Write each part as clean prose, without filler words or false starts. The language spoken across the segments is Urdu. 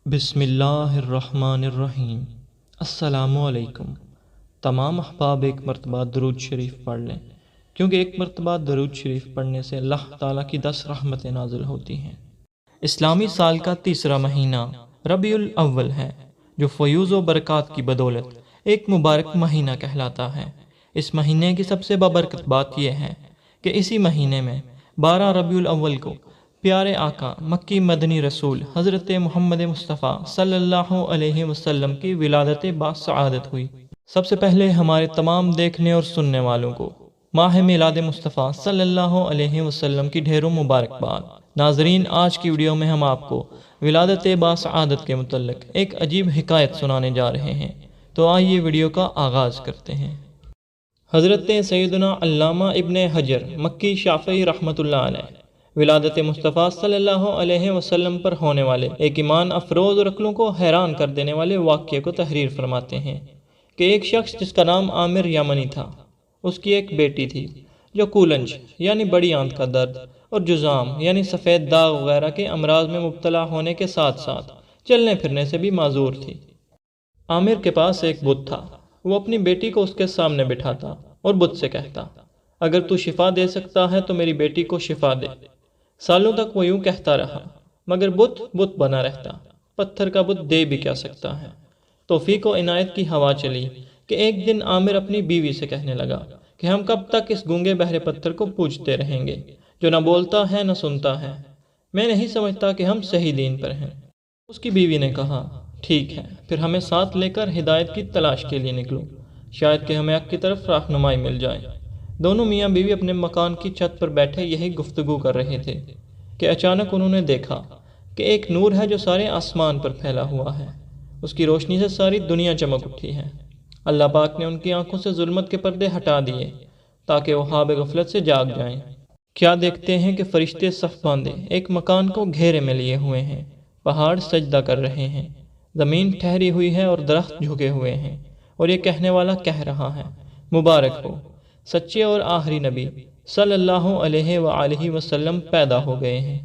بسم اللہ الرحمن الرحیم۔ السلام علیکم۔ تمام احباب ایک مرتبہ درود شریف پڑھ لیں، کیونکہ ایک مرتبہ درود شریف پڑھنے سے اللہ تعالیٰ کی 10 رحمتیں نازل ہوتی ہیں۔ اسلامی سال کا تیسرا مہینہ ربیع الاول ہے، جو فیوز و برکات کی بدولت ایک مبارک مہینہ کہلاتا ہے۔ اس مہینے کی سب سے بابرکت بات یہ ہے کہ اسی مہینے میں 12 ربیع الاول کو پیارے آقا مکی مدنی رسول حضرت محمد مصطفیٰ صلی اللہ علیہ وسلم کی ولادت باسعادت ہوئی۔ سب سے پہلے ہمارے تمام دیکھنے اور سننے والوں کو ماہ میلاد مصطفیٰ صلی اللہ علیہ وسلم کی ڈھیروں مبارکباد۔ ناظرین، آج کی ویڈیو میں ہم آپ کو ولادت باسعادت کے متعلق ایک عجیب حکایت سنانے جا رہے ہیں، تو آئیے ویڈیو کا آغاز کرتے ہیں۔ حضرت سیدنا علامہ ابن حجر مکی شافعی رحمۃ اللہ علیہ ولادت مصطفیٰ صلی اللہ علیہ وسلم پر ہونے والے ایک ایمان افروز اور عقلوں کو حیران کر دینے والے واقعے کو تحریر فرماتے ہیں کہ ایک شخص جس کا نام عامر یمنی تھا، اس کی ایک بیٹی تھی جو کولنج یعنی بڑی آنت کا درد اور جزام یعنی سفید داغ وغیرہ کے امراض میں مبتلا ہونے کے ساتھ ساتھ چلنے پھرنے سے بھی معذور تھی۔ عامر کے پاس ایک بت تھا۔ وہ اپنی بیٹی کو اس کے سامنے بٹھاتا اور بت سے کہتا، اگر تو شفا دے سکتا ہے تو میری بیٹی کو شفا دے۔ سالوں تک وہ یوں کہتا رہا، مگر بت بنا رہتا۔ پتھر کا بت دے بھی کیا سکتا ہے۔ توفیق و عنایت کی ہوا چلی کہ ایک دن عامر اپنی بیوی سے کہنے لگا کہ ہم کب تک اس گونگے بہرے پتھر کو پوجتے رہیں گے جو نہ بولتا ہے نہ سنتا ہے؟ میں نہیں سمجھتا کہ ہم صحیح دین پر ہیں۔ اس کی بیوی نے کہا، ٹھیک ہے، پھر ہمیں ساتھ لے کر ہدایت کی تلاش کے لیے نکلو، شاید کہ ہمیں حق کی طرف رہنمائی مل جائے۔ دونوں میاں بیوی اپنے مکان کی چھت پر بیٹھے یہی گفتگو کر رہے تھے کہ اچانک انہوں نے دیکھا کہ ایک نور ہے جو سارے آسمان پر پھیلا ہوا ہے۔ اس کی روشنی سے ساری دنیا چمک اٹھی ہے۔ اللہ پاک نے ان کی آنکھوں سے ظلمت کے پردے ہٹا دیے تاکہ وہ خواب غفلت سے جاگ جائیں۔ کیا دیکھتے ہیں کہ فرشتے صف باندھے ایک مکان کو گھیرے میں لیے ہوئے ہیں، پہاڑ سجدہ کر رہے ہیں، زمین ٹھہری ہوئی ہے اور درخت جھکے ہوئے ہیں، اور یہ کہنے والا کہہ رہا ہے، مبارک ہو، سچے اور آخری نبی صلی اللہ علیہ وآلہ وسلم پیدا ہو گئے ہیں۔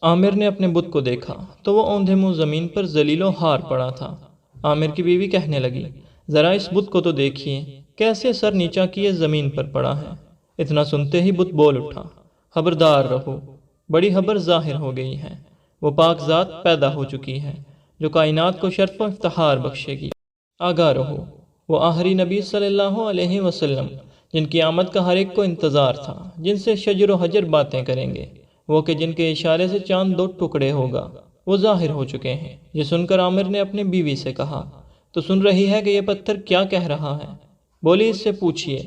عامر نے اپنے بت کو دیکھا تو وہ اوندھے منہ زمین پر ذلیل و ہار پڑا تھا۔ عامر کی بیوی کہنے لگی، ذرا اس بت کو تو دیکھیے، کیسے سر نیچا کیے زمین پر پڑا ہے۔ اتنا سنتے ہی بت بول اٹھا، خبردار رہو، بڑی خبر ظاہر ہو گئی ہے۔ وہ پاک ذات پیدا ہو چکی ہے جو کائنات کو شرف و افتخار بخشے گی۔ آگاہ رہو، وہ آخری نبی صلی اللہ علیہ وسلم جن کی آمد کا ہر ایک کو انتظار تھا، جن سے شجر و حجر باتیں کریں گے، وہ کہ جن کے اشارے سے چاند 2 ٹکڑے ہوگا، وہ ظاہر ہو چکے ہیں۔ یہ سن کر عامر نے اپنی بیوی سے کہا، تو سن رہی ہے کہ یہ پتھر کیا کہہ رہا ہے؟ بولی، اس سے پوچھئے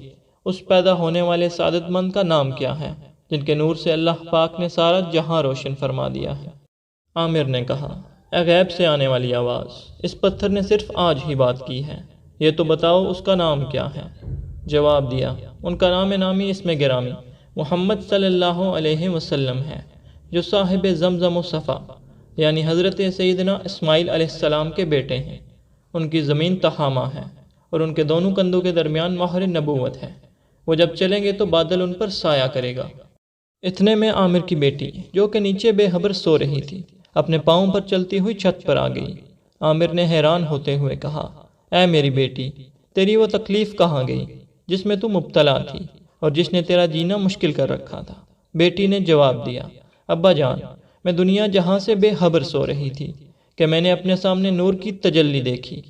اس پیدا ہونے والے سعادت مند کا نام کیا ہے جن کے نور سے اللہ پاک نے سارا جہاں روشن فرما دیا ہے۔ عامر نے کہا، اے غیب سے آنے والی آواز، اس پتھر نے صرف آج ہی بات کی ہے، یہ تو بتاؤ اس کا نام کیا ہے؟ جواب دیا، ان کا نام نامی اسم گرامی محمد صلی اللہ علیہ وسلم ہے، جو صاحب زمزم و صفا یعنی حضرت سیدنا اسماعیل علیہ السلام کے بیٹے ہیں۔ ان کی زمین تہامہ ہے اور ان کے دونوں کندھوں کے درمیان مہر نبوت ہے۔ وہ جب چلیں گے تو بادل ان پر سایہ کرے گا۔ اتنے میں عامر کی بیٹی، جو کہ نیچے بے خبر سو رہی تھی، اپنے پاؤں پر چلتی ہوئی چھت پر آ گئی۔ عامر نے حیران ہوتے ہوئے کہا، اے میری بیٹی، تیری وہ تکلیف کہاں گئی جس میں تو مبتلا تھی اور جس نے تیرا جینا مشکل کر رکھا تھا؟ بیٹی نے جواب دیا، ابا جان، میں دنیا جہاں سے بے خبر سو رہی تھی کہ میں نے اپنے سامنے نور کی تجلی دیکھی۔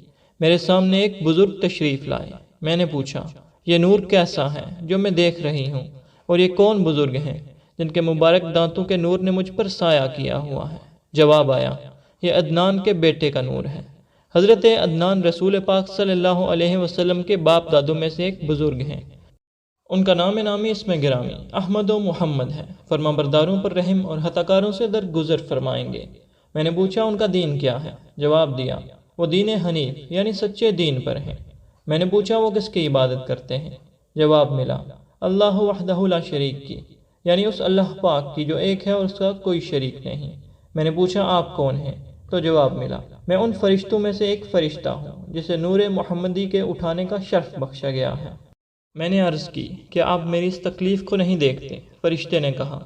میرے سامنے ایک بزرگ تشریف لائے۔ میں نے پوچھا، یہ نور کیسا ہے جو میں دیکھ رہی ہوں، اور یہ کون بزرگ ہیں جن کے مبارک دانتوں کے نور نے مجھ پر سایہ کیا ہوا ہے؟ جواب آیا، یہ عدنان کے بیٹے کا نور ہے۔ حضرت عدنان رسول پاک صلی اللہ علیہ وسلم کے باپ دادوں میں سے ایک بزرگ ہیں۔ ان کا نام نامی اسم گرامی احمد و محمد ہے۔ فرما برداروں پر رحم اور ہتکاروں سے درگزر فرمائیں گے۔ میں نے پوچھا، ان کا دین کیا ہے؟ جواب دیا، وہ دین حنیف یعنی سچے دین پر ہیں۔ میں نے پوچھا، وہ کس کی عبادت کرتے ہیں؟ جواب ملا، اللہ وحدہ لا شریک کی، یعنی اس اللہ پاک کی جو ایک ہے اور اس کا کوئی شریک نہیں۔ میں نے پوچھا، آپ کون ہیں؟ تو جواب ملا، میں ان فرشتوں میں سے ایک فرشتہ ہوں جسے نور محمدی کے اٹھانے کا شرف بخشا گیا ہے۔ میں نے عرض کی کہ آپ میری اس تکلیف کو نہیں دیکھتے؟ فرشتے نے کہا،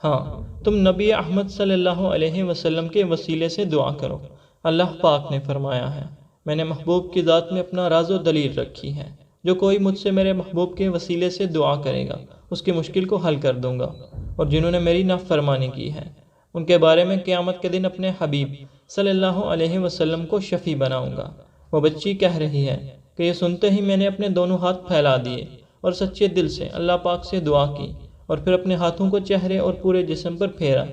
ہاں، تم نبی احمد صلی اللہ علیہ وسلم کے وسیلے سے دعا کرو، اللہ پاک نے فرمایا ہے، میں نے محبوب کی ذات میں اپنا راز و دلیل رکھی ہے، جو کوئی مجھ سے میرے محبوب کے وسیلے سے دعا کرے گا اس کی مشکل کو حل کر دوں گا، اور جنہوں نے میری نافرمانی کی ہے ان کے بارے میں قیامت کے دن اپنے حبیب صلی اللہ علیہ وسلم کو شفیع بناؤں گا۔ وہ بچی کہہ رہی ہے کہ یہ سنتے ہی میں نے اپنے دونوں ہاتھ پھیلا دیے اور سچے دل سے اللہ پاک سے دعا کی، اور پھر اپنے ہاتھوں کو چہرے اور پورے جسم پر پھیرا۔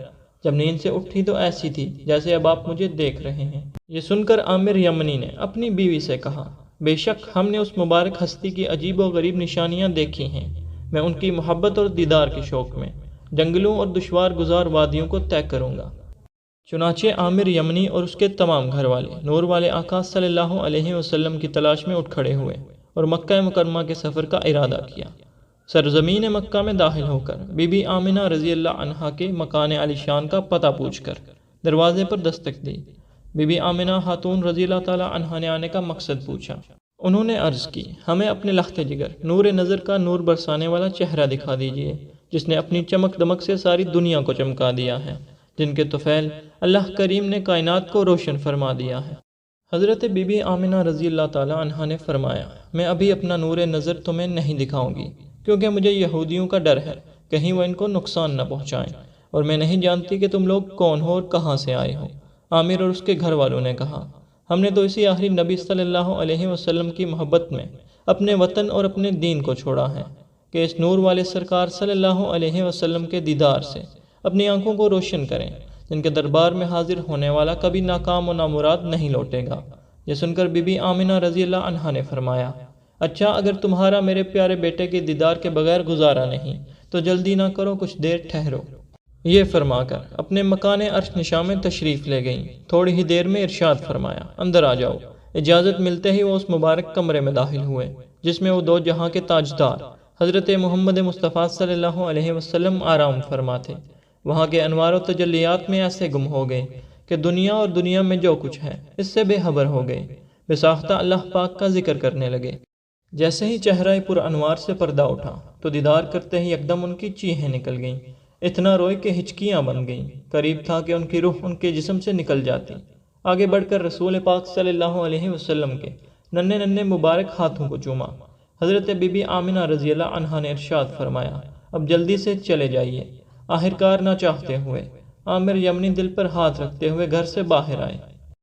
جب نیند سے اٹھی تو ایسی تھی جیسے اب آپ مجھے دیکھ رہے ہیں۔ یہ سن کر عامر یمنی نے اپنی بیوی سے کہا، بے شک ہم نے اس مبارک ہستی کی عجیب و غریب نشانیاں دیکھی ہیں، میں ان کی محبت اور دیدار کے شوق میں جنگلوں اور دشوار گزار وادیوں کو طے کروں گا۔ چنانچہ عامر یمنی اور اس کے تمام گھر والے نور والے آقا صلی اللہ علیہ وسلم کی تلاش میں اٹھ کھڑے ہوئے اور مکہ مکرمہ کے سفر کا ارادہ کیا۔ سرزمین مکہ میں داخل ہو کر بی بی آمنہ رضی اللہ عنہا کے مکان علی شان کا پتہ پوچھ کر دروازے پر دستک دی۔ بی بی آمنہ خاتون رضی اللہ تعالی عنہا نے آنے کا مقصد پوچھا۔ انہوں نے عرض کی، ہمیں اپنے لخت جگر نور نظر کا نور برسانے والا چہرہ دکھا دیجئے، جس نے اپنی چمک دمک سے ساری دنیا کو چمکا دیا ہے، جن کے طفیل اللہ کریم نے کائنات کو روشن فرما دیا ہے۔ حضرت بی بی آمنہ رضی اللہ تعالی عنہا نے فرمایا، میں ابھی اپنا نور نظر تمہیں نہیں دکھاؤں گی، کیونکہ مجھے یہودیوں کا ڈر ہے، کہیں وہ ان کو نقصان نہ پہنچائیں، اور میں نہیں جانتی کہ تم لوگ کون ہو اور کہاں سے آئے ہو۔ عامر اور اس کے گھر والوں نے کہا، ہم نے تو اسی آخری نبی صلی اللہ علیہ وسلم کی محبت میں اپنے وطن اور اپنے دین کو چھوڑا ہے کہ اس نور والے سرکار صلی اللہ علیہ وسلم کے دیدار سے اپنی آنکھوں کو روشن کریں، جن کے دربار میں حاضر ہونے والا کبھی ناکام و نامراد نہیں لوٹے گا۔ یہ سن کر بی بی آمنہ رضی اللہ عنہا نے فرمایا، اچھا اگر تمہارا میرے پیارے بیٹے کے دیدار کے بغیر گزارا نہیں تو جلدی نہ کرو، کچھ دیر ٹھہرو۔ یہ فرما کر اپنے مکان عرش نشاں میں تشریف لے گئیں۔ تھوڑی ہی دیر میں ارشاد فرمایا، اندر آ جاؤ۔ اجازت ملتے ہی وہ اس مبارک کمرے میں داخل ہوئے جس میں وہ دو جہاں کے تاجدار حضرت محمد مصطفیٰ صلی اللہ علیہ وسلم آرام فرما تھے۔ وہاں کے انوار و تجلیات میں ایسے گم ہو گئے کہ دنیا اور دنیا میں جو کچھ ہے اس سے بے خبر ہو گئے، بساختہ اللہ پاک کا ذکر کرنے لگے۔ جیسے ہی چہرہ پر انوار سے پردہ اٹھا تو دیدار کرتے ہی یکدم ان کی چیخیں نکل گئیں، اتنا روئے کہ ہچکیاں بن گئیں، قریب تھا کہ ان کی روح ان کے جسم سے نکل جاتی۔ آگے بڑھ کر رسول پاک صلی اللہ علیہ وسلم کے ننھے ننھے مبارک ہاتھوں کو چوما۔ حضرت بی بی آمنہ رضی اللہ عنہا نے ارشاد فرمایا، اب جلدی سے چلے جائیے۔ آخرکار نہ چاہتے ہوئے عامر یمنی دل پر ہاتھ رکھتے ہوئے گھر سے باہر آئے۔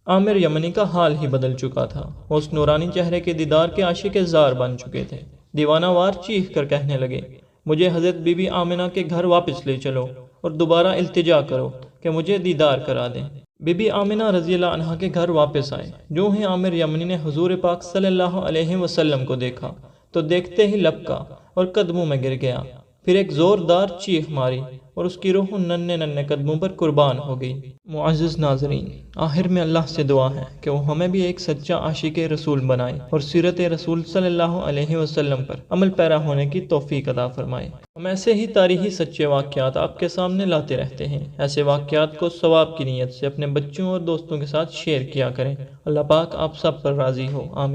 عامر یمنی کا حال ہی بدل چکا تھا، وہ اس نورانی چہرے کے دیدار کے عاشق زار بن چکے تھے۔ دیوانہ وار چیخ کر کہنے لگے، مجھے حضرت بی بی آمنہ کے گھر واپس لے چلو اور دوبارہ التجا کرو کہ مجھے دیدار کرا دیں۔ بی بی آمنہ رضی اللہ عنہا کے گھر واپس آئے۔ جو ہی عامر یمنی نے حضور پاک صلی اللہ علیہ وسلم کو دیکھا تو دیکھتے ہی لپکا اور قدموں میں گر گیا، پھر ایک زوردار چیخ ماری اور اس کی روح ان ننھے ننھے قدموں پر قربان ہو گئی۔ معزز ناظرین، آخر میں اللہ سے دعا ہے کہ وہ ہمیں بھی ایک سچا عاشق رسول بنائے اور سیرت رسول صلی اللہ علیہ وسلم پر عمل پیرا ہونے کی توفیق عطا فرمائے۔ ہم ایسے ہی تاریخی سچے واقعات آپ کے سامنے لاتے رہتے ہیں۔ ایسے واقعات کو ثواب کی نیت سے اپنے بچوں اور دوستوں کے ساتھ شیئر کیا کریں۔ اللہ پاک آپ سب پر راضی ہو، آمین۔